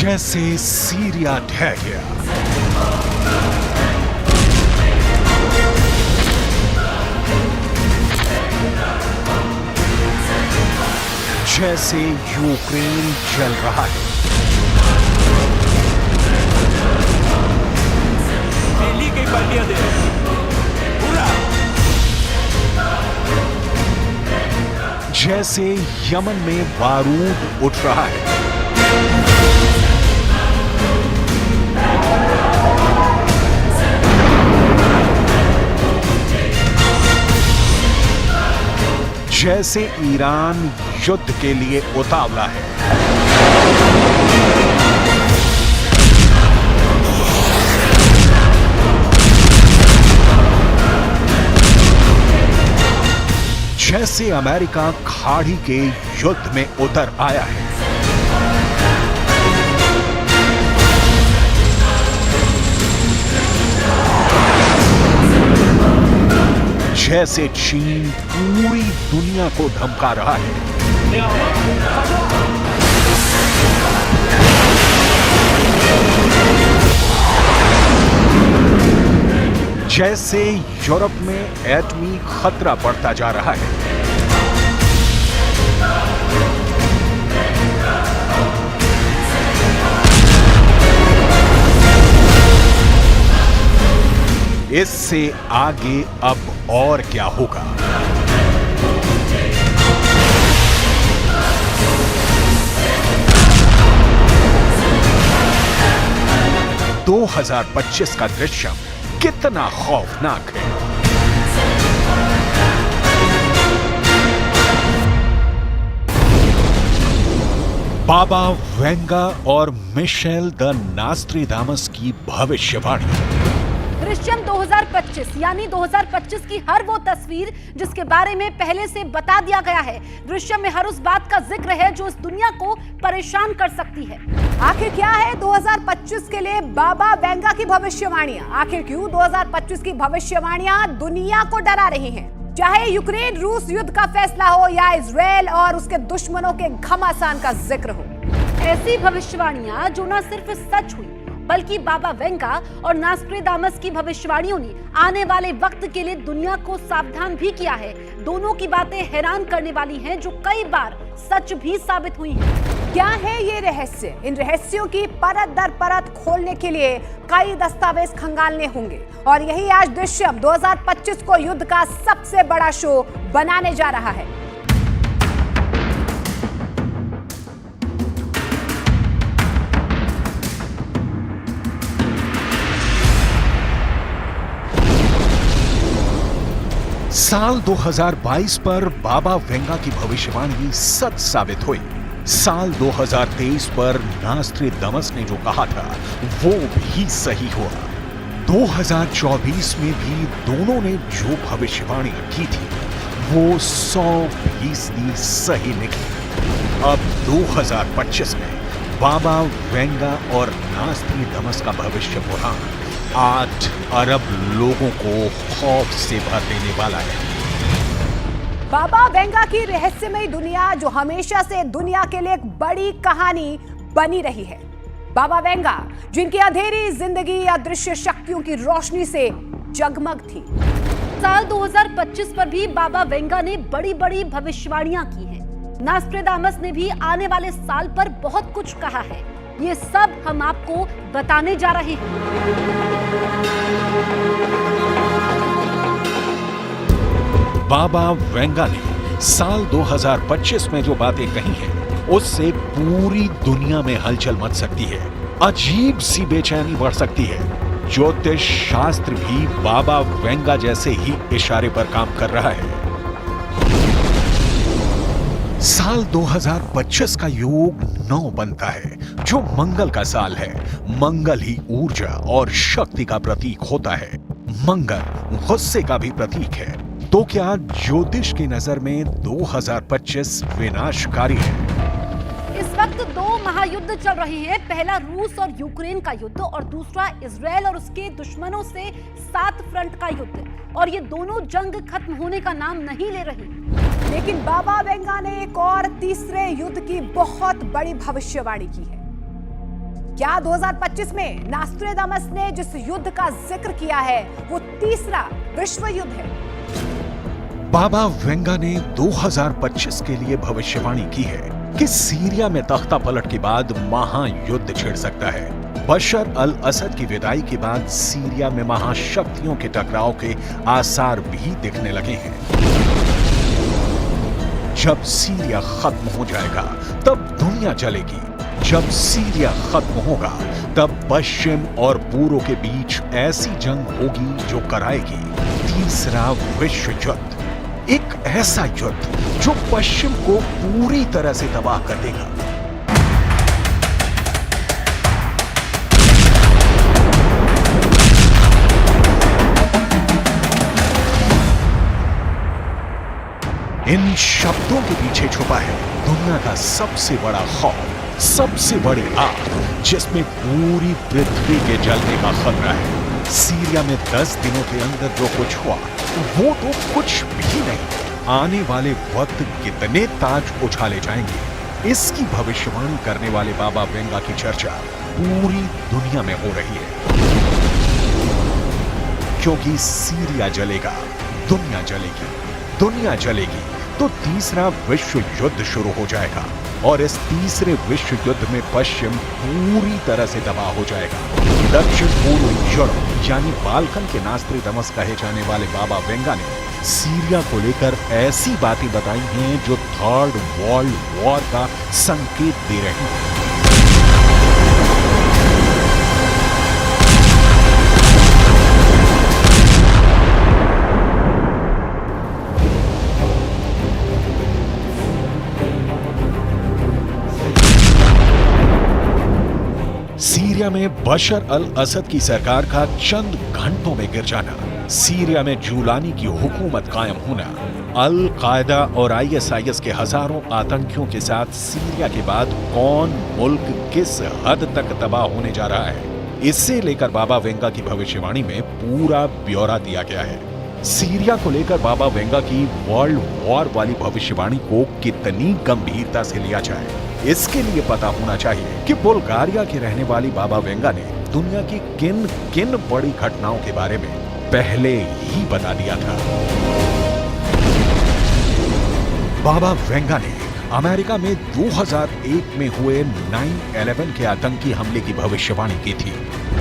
जैसे सीरिया ढह गया। जैसे यूक्रेन जल रहा है। दिल्ली की पार्टियां दे पूरा। जैसे यमन में बारूद उठ रहा है। जैसे ईरान युद्ध के लिए उतावला है। जैसे अमेरिका खाड़ी के युद्ध में उतर आया है। जैसे चीन पूरी दुनिया को धमका रहा है। जैसे यूरोप में एटमी खतरा बढ़ता जा रहा है। इससे आगे अब और क्या होगा? – 2025 का दृश्य कितना खौफनाक है। बाबा वेंगा और मिशेल द नास्ट्रेडामस की भविष्यवाणी। दृश्यम 2025 यानी 2025 की हर वो तस्वीर जिसके बारे में पहले से बता दिया गया है। दृश्यम में हर उस बात का जिक्र है जो इस दुनिया को परेशान कर सकती है। आखिर क्या है 2025 के लिए बाबा वेंगा की भविष्यवाणियां? आखिर क्यों 2025 की भविष्यवाणियां दुनिया को डरा रही हैं? चाहे यूक्रेन रूस युद्ध का फैसला हो या इजराइल और उसके दुश्मनों के घमासान का जिक्र हो, ऐसी भविष्यवाणियां जो न सिर्फ सच हुई बल्कि बाबा वेंगा और नास्ट्रेडामस की भविष्यवाणियों ने आने वाले वक्त के लिए दुनिया को सावधान भी किया है। दोनों की बातें हैरान करने वाली हैं जो कई बार सच भी साबित हुई हैं। क्या है ये रहस्य? इन रहस्यों की परत दर परत खोलने के लिए कई दस्तावेज खंगालने होंगे और यही आज दृश्यम 2025 को युद्ध का सबसे बड़ा शो बनाने जा रहा है। साल 2022 पर बाबा वेंगा की भविष्यवाणी सच साबित हुई। साल 2023 पर नास्ट्रेडामस ने जो कहा था वो भी सही हुआ। 2024 में भी दोनों ने जो भविष्यवाणी की थी वो 100% सही निकली। अब 2025 में बाबा वेंगा और नास्ट्रेडामस का भविष्य पुराण 8 अरब लोगों को खौफ से भर देने वाला है। बाबा वेंगा की रहस्यमयी दुनिया जो हमेशा से दुनिया के लिए एक बड़ी कहानी बनी रही है। बाबा वेंगा जिनकी अंधेरी जिंदगी अदृश्य शक्तियों की रोशनी से जगमग थी। साल 2025 पर भी बाबा वेंगा ने बड़ी बड़ी भविष्यवाणियां की हैं। नास्ट्रेडामस ने भी आने वाले साल पर बहुत कुछ कहा है। ये सब हम आपको बताने जा रहे हैं। बाबा वेंगा ने साल 2025 में जो बातें कही हैं उससे पूरी दुनिया में हलचल मच सकती है। अजीब सी बेचैनी बढ़ सकती है। ज्योतिष शास्त्र भी बाबा वेंगा जैसे ही इशारे पर काम कर रहा है। साल 2025 का योग 9 बनता है जो मंगल का साल है। मंगल ही ऊर्जा और शक्ति का प्रतीक होता है। मंगल गुस्से का भी प्रतीक है। तो क्या ज्योतिष की नजर में 2025 विनाशकारी है? इस वक्त 2 महायुद्ध चल रहे हैं। पहला रूस और यूक्रेन का युद्ध और दूसरा इजराइल और उसके दुश्मनों से 7 फ्रंट का युद्ध। और ये दोनों जंग खत्म होने का नाम नहीं ले रही। लेकिन बाबा वेंगा ने एक और तीसरे युद्ध की बहुत बड़ी भविष्यवाणी की है। क्या 2025 में नास्ट्रेदामस ने जिस युद्ध का जिक्र किया है वो तीसरा विश्व युद्ध है? बाबा वेंगा ने 2025 के लिए भविष्यवाणी की है कि सीरिया में तख्ता पलट के बाद महायुद्ध छिड़ सकता है। बशर अल असद की विदाई के बाद सीरिया में महाशक्तियों के टकराव के आसार भी दिखने लगे हैं। जब सीरिया खत्म हो जाएगा तब दुनिया जलेगी। जब सीरिया खत्म होगा तब पश्चिम और पूर्व के बीच ऐसी जंग होगी जो कराएगी तीसरा विश्व युद्ध। एक ऐसा युद्ध जो पश्चिम को पूरी तरह से तबाह कर देगा। इन शब्दों के पीछे छुपा है दुनिया का सबसे बड़ा खौफ, सबसे बड़ी आग जिसमें पूरी पृथ्वी के जलने का खतरा है। सीरिया में 10 दिनों के अंदर जो कुछ हुआ वो तो कुछ भी नहीं। आने वाले वक्त कितने ताज उछाले जाएंगे, इसकी भविष्यवाणी करने वाले बाबा वेंगा की चर्चा पूरी दुनिया में हो रही है। क्योंकि सीरिया जलेगा, दुनिया जलेगी, दुनिया जलेगी तो तीसरा विश्व युद्ध शुरू हो जाएगा और इस तीसरे विश्व युद्ध में पश्चिम पूरी तरह से तबाह हो जाएगा। दक्षिण पूर्व यूरोप यानी बाल्कन के नास्ट्रेदामस कहे जाने वाले बाबा वेंगा ने सीरिया को लेकर ऐसी बातें बताई हैं जो थर्ड वर्ल्ड वॉर का संकेत दे रही हैं। सीरिया में बशर अल असद की सरकार का चंद घंटों में गिर जाना, सीरिया में जूलानी की हुकूमत कायम होना, अल कायदा और ISIS के हजारों आतंकियों के साथ सीरिया के बाद कौन मुल्क किस हद तक तबाह होने जा रहा है, इससे लेकर बाबा वेंगा की भविष्यवाणी में पूरा ब्यौरा दिया गया है। सीरिया को लेकर बाबा वेंगा की वर्ल्ड वॉर वाली भविष्यवाणी को कितनी गंभीरता से लिया जाए, इसके लिए पता होना चाहिए कि बुल्गारिया के रहने वाली बाबा वेंगा ने दुनिया की किन किन बड़ी घटनाओं के बारे में पहले ही बता दिया था। बाबा वेंगा ने अमेरिका में 2001 में हुए 9/11 के आतंकी हमले की भविष्यवाणी की थी।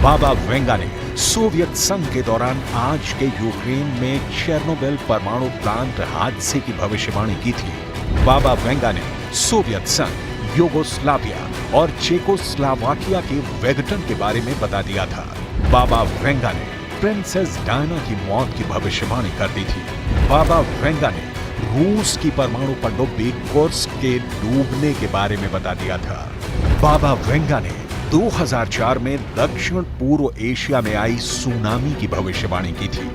बाबा वेंगा ने सोवियत संघ के दौरान आज के यूक्रेन में चेर्नोबिल परमाणु प्लांट हादसे की भविष्यवाणी की थी। बाबा वेंगा ने सोवियत संघ, यूगोस्लाविया और चेकोस्लोवाकिया के विघटन के बारे में बता दिया था। बाबा वेंगा ने प्रिंसेस डायना की मौत की भविष्यवाणी कर दी थी। बाबा वेंगा ने रूस की परमाणु पनडुब्बी कुर्स्क के डूबने के बारे में बता दिया था। बाबा वेंगा ने 2004 में दक्षिण पूर्व एशिया में आई सुनामी की भविष्यवाणी की थी।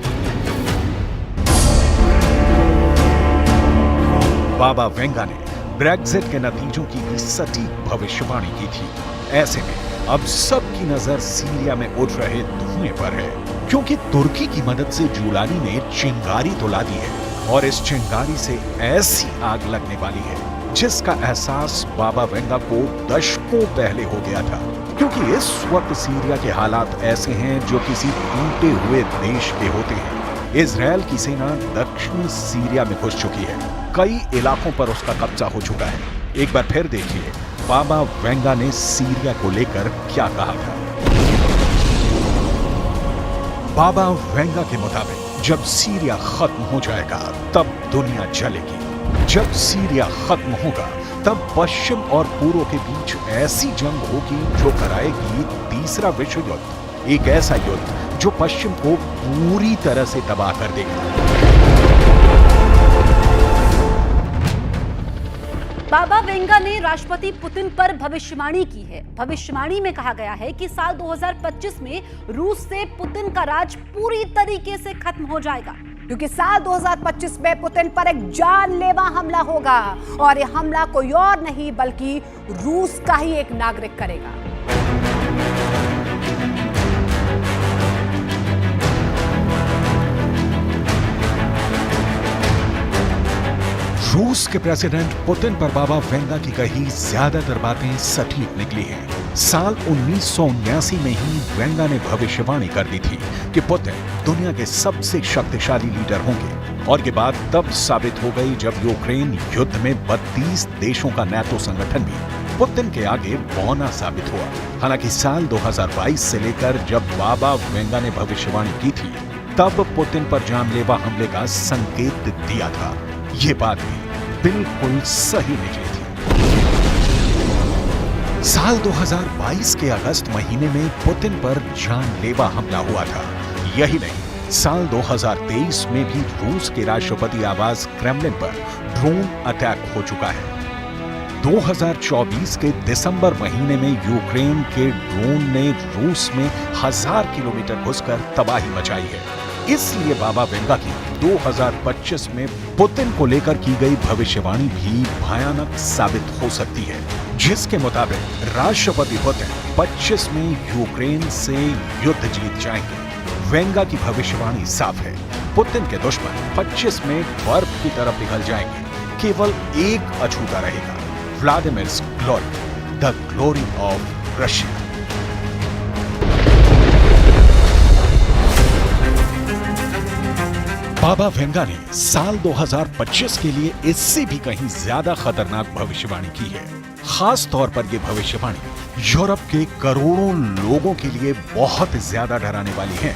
बाबा वेंगा ने ब्रेक्जिट के नतीजों की भी सटीक भविष्यवाणी की थी। ऐसे में अब सबकी नजर सीरिया में उठ रहे धुएं पर है, क्योंकि तुर्की की मदद से जूलानी ने चिंगारी तो ला दी है और इस चिंगारी से ऐसी आग लगने वाली है जिसका एहसास बाबा वेंगा को दशकों पहले हो गया था। क्योंकि इस वक्त सीरिया के हालात ऐसे हैं जो किसी टूटे हुए देश के होते हैं। इजरायल की सेना दक्षिण सीरिया में घुस चुकी है, कई इलाकों पर उसका कब्जा हो चुका है। एक बार फिर देखिए बाबा वेंगा ने सीरिया को लेकर क्या कहा था। बाबा वेंगा के मुताबिक जब सीरिया खत्म हो जाएगा तब दुनिया जलेगी। जब सीरिया खत्म होगा तब पश्चिम और पूर्व के बीच ऐसी जंग होगी जो कराएगी तीसरा विश्व युद्ध। एक ऐसा युद्ध जो पश्चिम को पूरी तरह से तबाह कर देगा। बाबा वेंगा ने राष्ट्रपति पुतिन पर भविष्यवाणी की है। भविष्यवाणी में कहा गया है कि साल 2025 में रूस से पुतिन का राज पूरी तरीके से खत्म हो जाएगा, क्योंकि साल 2025 में पुतिन पर एक जानलेवा हमला होगा और यह हमला कोई और नहीं बल्कि रूस का ही एक नागरिक करेगा। रूस के प्रेसिडेंट पुतिन पर बाबा वेंगा की कही ज्यादातर बातें सटीक निकली हैं। साल 1979 में ही वेंगा ने भविष्यवाणी कर दी थी कि पुतिन दुनिया के सबसे शक्तिशाली लीडर होंगे और ये बात तब साबित हो गई जब यूक्रेन युद्ध में 32 देशों का नाटो संगठन भी पुतिन के आगे बौना साबित हुआ। हालांकि साल 2022 से लेकर जब बाबा वेंगा ने भविष्यवाणी की थी तब पुतिन पर जानलेवा हमले का संकेत दिया था। ये बात भी बिल्कुल सही निकली थी। साल 2022 के अगस्त महीने में पुतिन पर जानलेवा हमला हुआ था। यही नहीं, साल 2023 में भी रूस के राष्ट्रपति आवास क्रेमलिन पर ड्रोन अटैक हो चुका है। 2024 के दिसंबर महीने में यूक्रेन के ड्रोन ने रूस में 1000 किलोमीटर घुसकर तबाही मचाई है। इसलिए बाबा वेंगा की 2025 में पुतिन को लेकर की गई भविष्यवाणी भी भयानक साबित हो सकती है, जिसके मुताबिक राष्ट्रपति पुतिन 25 में यूक्रेन से युद्ध जीत जाएंगे। वेंगा की भविष्यवाणी साफ है, पुतिन के दुश्मन 25 में बर्फ की तरफ पिघल जाएंगे। केवल एक अछूता रहेगा, Vladimir's glory, the glory of Russia. Baba Vanga ने साल 2025 के लिए इससे भी कहीं ज्यादा खतरनाक भविष्यवाणी की है। खास तौर पर यह भविष्यवाणी यूरोप के करोड़ों लोगों के लिए बहुत ज्यादा डराने वाली है।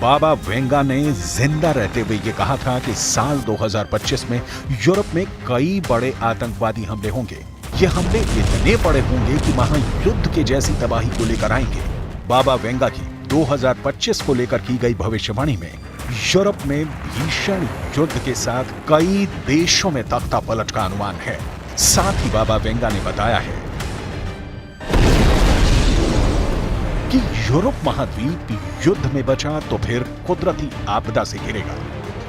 बाबा वेंगा ने जिंदा रहते हुए ये कहा था कि साल 2025 में यूरोप में कई बड़े आतंकवादी हमले होंगे। ये हमले इतने बड़े होंगे कि महायुद्ध के जैसी तबाही को लेकर आएंगे। बाबा वेंगा की 2025 को लेकर की गई भविष्यवाणी में यूरोप में भीषण युद्ध के साथ कई देशों में तख्ता पलट का अनुमान है। साथ ही बाबा वेंगा ने बताया है कि यूरोप महाद्वीप युद्ध में बचा तो फिर कुदरती आपदा से घिरेगा,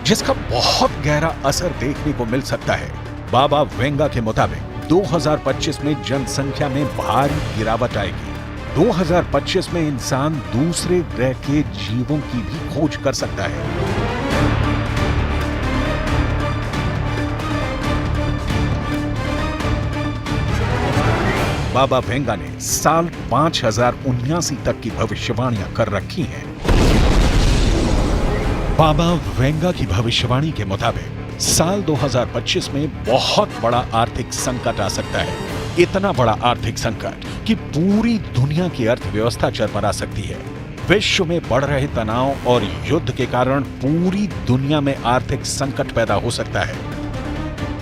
जिसका बहुत गहरा असर देखने को मिल सकता है। बाबा वेंगा के मुताबिक 2025 में जनसंख्या में भारी गिरावट आएगी। 2025 में इंसान दूसरे ग्रह के जीवों की भी खोज कर सकता है। बाबा वेंगा ने साल 5079 तक की भविष्यवाणियां कर रखी हैं। बाबा वेंगा की भविष्यवाणी के मुताबिक साल 2025 में बहुत बड़ा आर्थिक संकट आ सकता है। इतना बड़ा आर्थिक संकट कि पूरी दुनिया की अर्थव्यवस्था चरमरा सकती है। विश्व में बढ़ रहे तनाव और युद्ध के कारण पूरी दुनिया में आर्थिक संकट पैदा हो सकता है।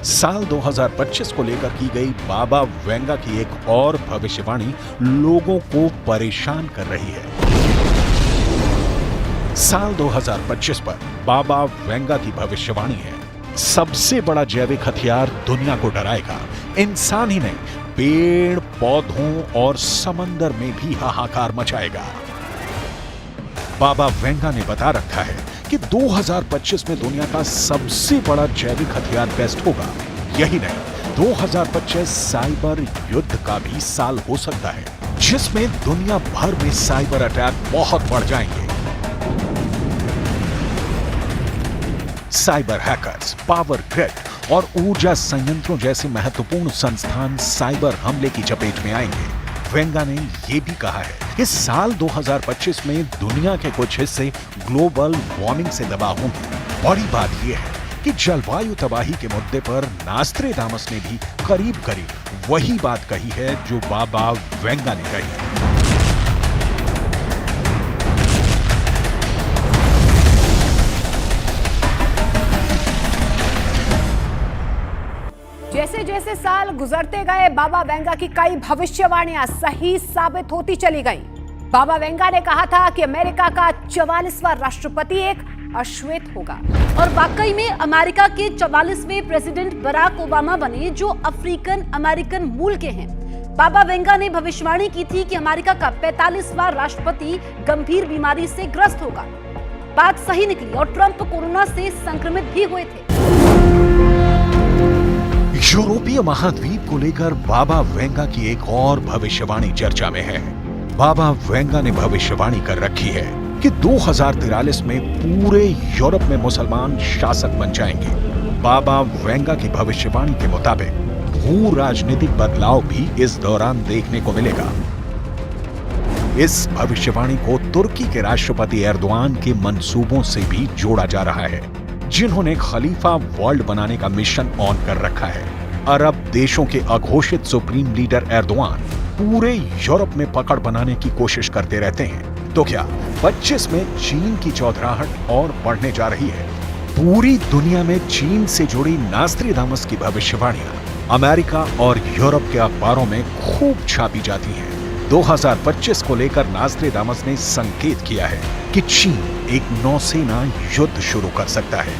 साल 2025 को लेकर की गई बाबा वेंगा की एक और भविष्यवाणी लोगों को परेशान कर रही है। साल 2025 पर बाबा वेंगा की भविष्यवाणी है, सबसे बड़ा जैविक हथियार दुनिया को डराएगा। इंसान ही नहीं, पेड़ पौधों और समंदर में भी हाहाकार मचाएगा। बाबा वेंगा ने बता रखा है कि 2025 में दुनिया का सबसे बड़ा जैविक हथियार टेस्ट होगा। यही नहीं, 2025 साइबर युद्ध का भी साल हो सकता है, जिसमें दुनिया भर में साइबर अटैक बहुत बढ़ जाएंगे। साइबर हैकर्स, पावर ग्रिड और ऊर्जा संयंत्रों जैसे महत्वपूर्ण संस्थान साइबर हमले की चपेट में आएंगे। वेंगा ने यह भी कहा है कि साल 2025 में दुनिया के कुछ हिस्से ग्लोबल वार्मिंग से दबा होंगे। बड़ी बात यह है कि जलवायु तबाही के मुद्दे पर नास्ट्रेडामस ने भी करीब करीब वही बात कही है जो बाबा वेंगा ने कही। जैसे जैसे साल गुजरते गए बाबा वेंगा की कई भविष्यवाणियां सही साबित होती चली गईं। बाबा वेंगा ने कहा था कि अमेरिका का 44वां राष्ट्रपति एक अश्वेत होगा, और वाकई में अमेरिका के 44वें प्रेसिडेंट बराक ओबामा बने, जो अफ्रीकन अमेरिकन मूल के हैं। बाबा वेंगा ने भविष्यवाणी की थी कि अमेरिका का 45वां राष्ट्रपति गंभीर बीमारी से ग्रस्त होगा। बात सही निकली और ट्रंप कोरोना से संक्रमित भी हुए थे। यूरोपीय महाद्वीप को लेकर बाबा वेंगा की एक और भविष्यवाणी चर्चा में है। बाबा वेंगा ने भविष्यवाणी कर रखी है कि 2043 में पूरे यूरोप में मुसलमान शासक बन जाएंगे। बाबा वेंगा की भविष्यवाणी के मुताबिक भू राजनीतिक बदलाव भी इस दौरान देखने को मिलेगा। इस भविष्यवाणी को तुर्की के राष्ट्रपति एर्दोआन के मंसूबों से भी जोड़ा जा रहा है, जिन्होंने खलीफा वर्ल्ड बनाने का मिशन ऑन कर रखा है। अरब देशों के अघोषित सुप्रीम लीडर एर्दोआन पूरे यूरोप में पकड़ बनाने की कोशिश करते रहते हैं। तो क्या 25 में चीन की चौधराहट और बढ़ने जा रही है? पूरी दुनिया में चीन से जुड़ी नास्ट्रेडामस की भविष्यवाणियां अमेरिका और यूरोप के अखबारों में खूब छापी जाती हैं। 2025 को लेकर नास्ट्रेडामस ने संकेत किया है कि चीन एक नौसेना युद्ध शुरू कर सकता है।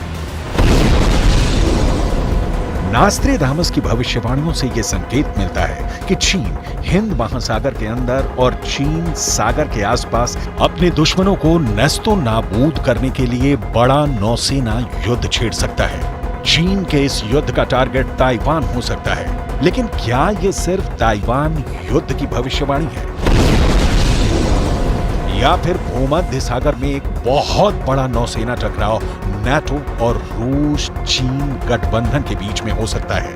नास्ट्रेडामस की भविष्यवाणियों से यह संकेत मिलता है कि चीन हिंद महासागर के अंदर और चीन सागर के आसपास अपने दुश्मनों को नस्तो नाबूद करने के लिए बड़ा नौसेना युद्ध छेड़ सकता है। चीन के इस युद्ध का टारगेट ताइवान हो सकता है, लेकिन क्या यह सिर्फ ताइवान युद्ध की भविष्यवाणी है या फिर भूमध्य सागर में एक बहुत बड़ा नौसेना टकराव नाटो और रूस चीन गठबंधन के बीच में हो सकता है?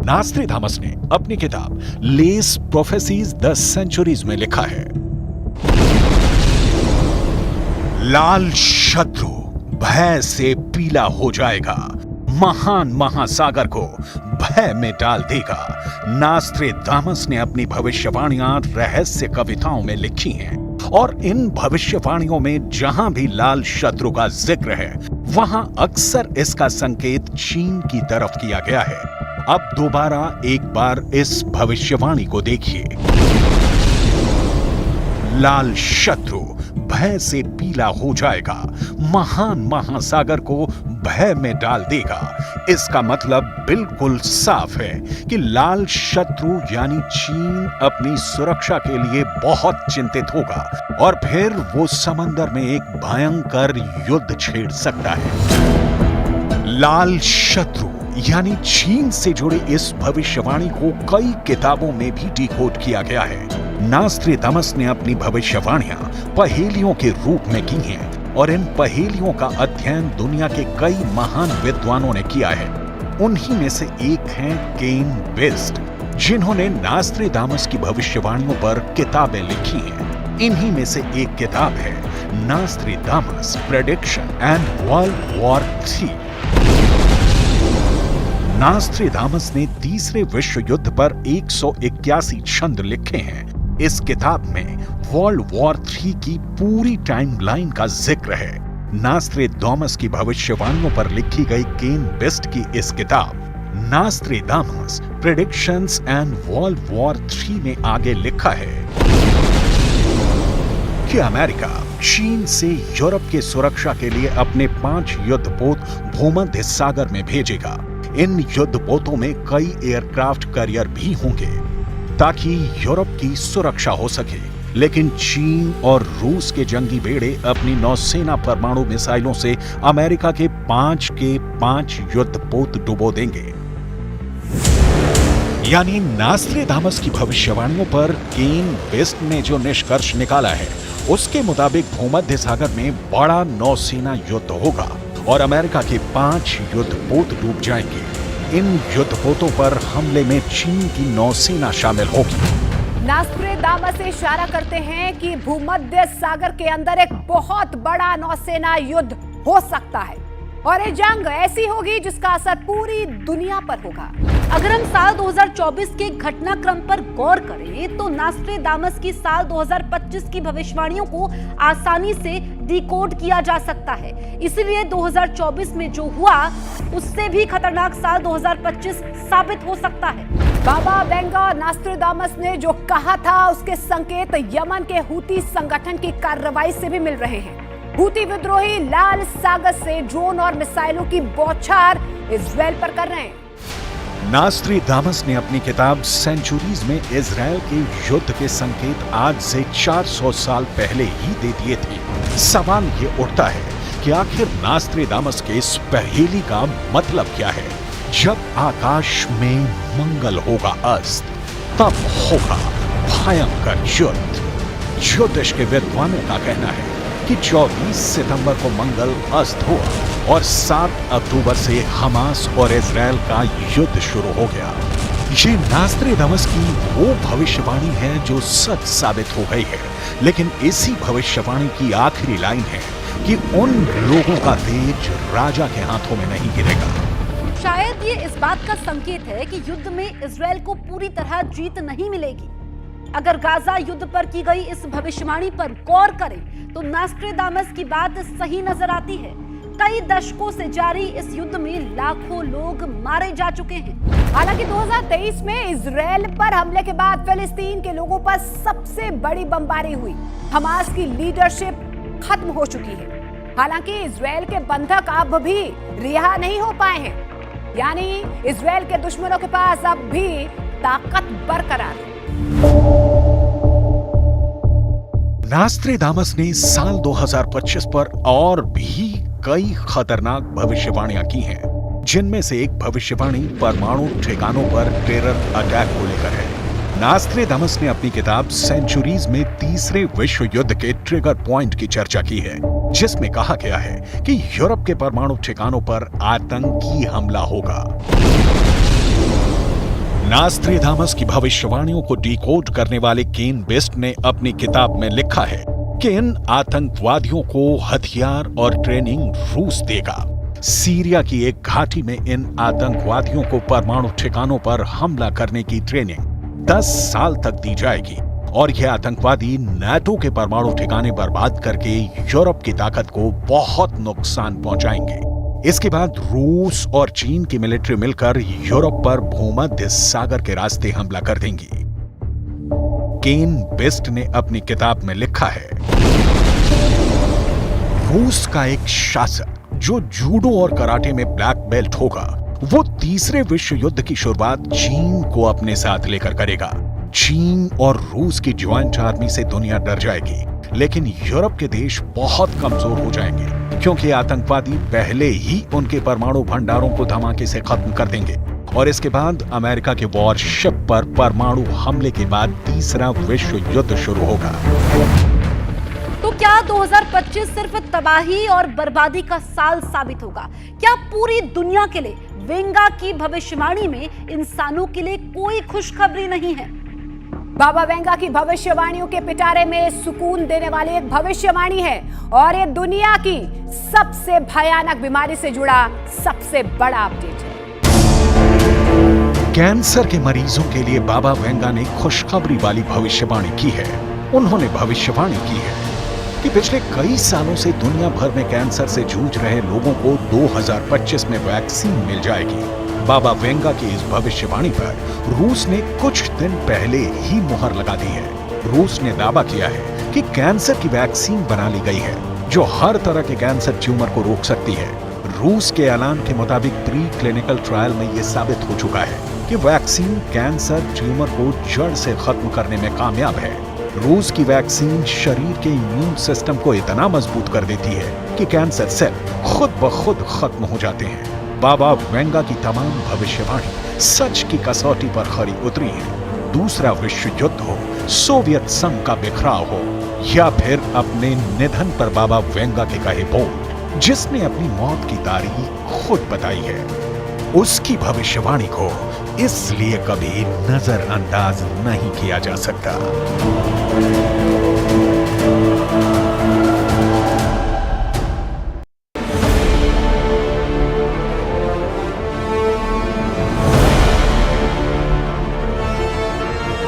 नास्ट्रेडामस ने अपनी किताब लेस प्रोफेसीज द सेंचुरीज में लिखा है, लाल शत्रु भय से पीला हो जाएगा, महान महासागर को भय में डाल देगा। नास्ट्रेडामस ने अपनी भविष्यवाणियां रहस्य कविताओं में लिखी हैं और इन भविष्यवाणियों में जहां भी लाल शत्रु का जिक्र है, वहां अक्सर इसका संकेत चीन की तरफ किया गया है। अब दोबारा एक बार इस भविष्यवाणी को देखिए, लाल शत्रु भय से पीला हो जाएगा, महान महासागर को भय में डाल देगा। इसका मतलब बिल्कुल साफ है कि लाल शत्रु यानी चीन अपनी सुरक्षा के लिए बहुत चिंतित होगा और फिर वो समंदर में एक भयंकर युद्ध छेड़ सकता है। लाल शत्रु यानी चीन से जुड़े इस भविष्यवाणी को कई किताबों में भी डिकोड किया गया है। नास्ट्रेडामस ने अपनी भविष्यवाणियां पहेलियों के रूप में की हैं और इन पहेलियों का अध्ययन दुनिया के कई महान विद्वानों ने किया है। उन्हीं में से एक हैं केन बेस्ट, जिन्होंने नास्ट्रेडामस की भविष्यवाणियों पर किताबें लिखी हैं। इन्हीं में से एक किताब है नास्ट्रेडामस प्रेडिक्शन एंड वर्ल्ड वॉर 3। नास्ट्रेडामस ने तीसरे विश्व युद्ध पर 181 छंद लिखे हैं। इस किताब में वर्ल्ड वॉर 3 की पूरी टाइमलाइन का जिक्र है। नास्ट्रेडामस की भविष्यवाणियों पर लिखी गई केन बेस्ट की इस किताब नास्ट्रेडामस प्रेडिक्शंस एंड वर्ल्ड वॉर 3 में आगे लिखा है कि अमेरिका चीन से यूरोप की सुरक्षा के लिए अपने 5 युद्धपोत भूमध्य सागर में भेजेगा। इन युद्धपोतों में कई एयरक्राफ्ट कैरियर भी होंगे ताकि यूरोप की सुरक्षा हो सके, लेकिन चीन और रूस के जंगी बेड़े अपनी नौसेना परमाणु मिसाइलों से अमेरिका के 5 युद्धपोत डुबो देंगे। यानी नास्ट्रेडामस की भविष्यवाणियों पर केन बेस्ट ने जो निष्कर्ष निकाला है, उसके मुताबिक भूमध्य सागर में बड़ा नौसेना युद्ध होगा और अमेरिका के 5 युद्धपोत डूब जाएंगे। इन युद्धपोतों पर हमले में चीन की नौसेना शामिल होगी। नास्ट्रेडामस से इशारा करते हैं कि भूमध्य सागर के अंदर एक बहुत बड़ा नौसेना युद्ध हो सकता है और ये जंग ऐसी होगी जिसका असर पूरी दुनिया पर होगा। अगर हम साल 2024 के घटनाक्रम पर गौर करें तो नास्ट्रेडामस की साल 2025 की भविष्यवाणियों को आसानी से डिकोड किया जा सकता है। इसलिए 2024 में जो हुआ उससे भी खतरनाक साल 2025 साबित हो सकता है। बाबा वेंगा और नास्ट्रेडामस ने जो कहा था उसके संकेत यमन के हूती संगठन की कार्रवाई से भी मिल रहे हैं। हूती विद्रोही लाल सागर से ड्रोन और मिसाइलों की बौछार इजराइल पर कर रहे हैं। नास्ट्रेडामस ने अपनी किताब सेंचुरीज में इजराइल के युद्ध के संकेत आज से 400 साल पहले ही दे दिए थे। सवाल ये उठता है कि आखिर नास्ट्रेडामस के इस पहेली का मतलब क्या है? जब आकाश में मंगल होगा अस्त, तब होगा भयंकर युद्ध। ज्योतिष के विद्वानों का कहना है कि 24 सितंबर को मंगल अस्त हुआ और 7 अक्टूबर से हमास और इजराइल का युद्ध शुरू हो गया। ये नास्ट्रेदामस की वो भविष्यवाणी है जो सच साबित हो गई है, लेकिन इसी भविष्यवाणी की आखिरी लाइन है कि उन लोगों का तेज राजा के हाथों में नहीं गिरेगा। शायद ये इस बात का संकेत है कि युद्ध में इजरायल को पूरी तरह जीत नहीं मिलेगी। अगर गाजा युद्ध पर की गई इस भविष्यवाणी पर गौर करें तो नास्ट्रेदामस की बात सही नजर आती है। कई दशकों से जारी इस युद्ध में लाखों लोग मारे जा चुके हैं। हालांकि 2023 में इजरायल पर हमले के बाद फिलिस्तीन के लोगों पर सबसे बड़ी बमबारी हुई। हमास की लीडरशिप खत्म हो चुकी है। हालांकि इजरायल के बंधक अब भी रिहा नहीं हो पाए हैं, यानी इजरायल के दुश्मनों के पास अब भी ताकत बरकरार है। नास्ट्रेदामस ने साल 2025 पर और भी कई खतरनाक भविष्यवाणियां की हैं, जिनमें से एक भविष्यवाणी परमाणु ठिकानों पर टेरर अटैक को लेकर है। नास्ट्रेदामस ने अपनी किताब सेंचुरीज में तीसरे विश्व युद्ध के ट्रिगर पॉइंट की चर्चा की है, जिसमें कहा गया है कि यूरोप के परमाणु ठिकानों पर आतंकी हमला होगा। नास्ट्रेदामस की भविष्यवाणियों को डिकोड करने वाले केन बेस्ट ने अपनी किताब में लिखा है कि इन आतंकवादियों को हथियार और ट्रेनिंग रूस देगा। सीरिया की एक घाटी में इन आतंकवादियों को परमाणु ठिकानों पर हमला करने की ट्रेनिंग 10 साल तक दी जाएगी और यह आतंकवादी नाटो के परमाणु ठिकाने बर्बाद करके यूरोप की ताकत को बहुत नुकसान पहुंचाएंगे। इसके बाद रूस और चीन की मिलिट्री मिलकर यूरोप पर भूमध्य सागर के रास्ते हमला कर देंगी। केन बेस्ट ने अपनी किताब में लिखा है, रूस का एक शासक जो जूडो और कराटे में ब्लैक बेल्ट होगा, वो तीसरे विश्व युद्ध की शुरुआत चीन को अपने साथ लेकर करेगा। चीन और रूस की ज्वाइंट आर्मी से दुनिया डर जाएगी, लेकिन यूरोप के देश बहुत कमजोर हो जाएंगे क्योंकि आतंकवादी पहले ही उनके परमाणु भंडारों को धमाके से खत्म कर देंगे और इसके बाद अमेरिका के वॉरशिप पर परमाणु हमले के बाद तीसरा विश्व युद्ध शुरू होगा। तो क्या 2025 सिर्फ तबाही और बर्बादी का साल साबित होगा? क्या पूरी दुनिया के लिए वेंगा की भविष्यवाणी में इंसानों के लिए कोई खुशखबरी नहीं है? बाबा वेंगा की भविष्यवाणियों के पिटारे में सुकून देने वाली एक भविष्यवाणी है और ये दुनिया की सबसे भयानक बीमारी से जुड़ा सबसे बड़ा अपडेट है। कैंसर के मरीजों के लिए बाबा वेंगा ने खुशखबरी वाली भविष्यवाणी की है। उन्होंने भविष्यवाणी की है कि पिछले कई सालों से दुनिया भर में कैंसर से जूझ रहे लोगों को 2025 में वैक्सीन मिल जाएगी। बाबा वेंगा की इस भविष्यवाणी पर रूस ने कुछ दिन पहले ही मुहर लगा दी है। रूस ने दावा किया है कि कैंसर की वैक्सीन बना ली गई है जो हर तरह के कैंसर ट्यूमर को रोक सकती है। रूस के ऐलान के मुताबिक प्री क्लिनिकल ट्रायल में यह साबित हो चुका है कि वैक्सीन कैंसर ट्यूमर को जड़ से खत्म करने में कामयाब है। रूस की वैक्सीन शरीर के इम्यून सिस्टम को इतना मजबूत कर देती है कि कैंसर सेल खुद ब खुद खत्म हो जाते हैं। बाबा वेंगा की तमाम भविष्यवाणी सच की कसौटी पर खरी उतरी है। दूसरा विश्व युद्ध हो, सोवियत संघ का बिखराव हो या फिर अपने निधन पर बाबा वेंगा के कहे बोल, जिसने अपनी मौत की तारीख खुद बताई है, उसकी भविष्यवाणी को इसलिए कभी नजरअंदाज नहीं किया जा सकता।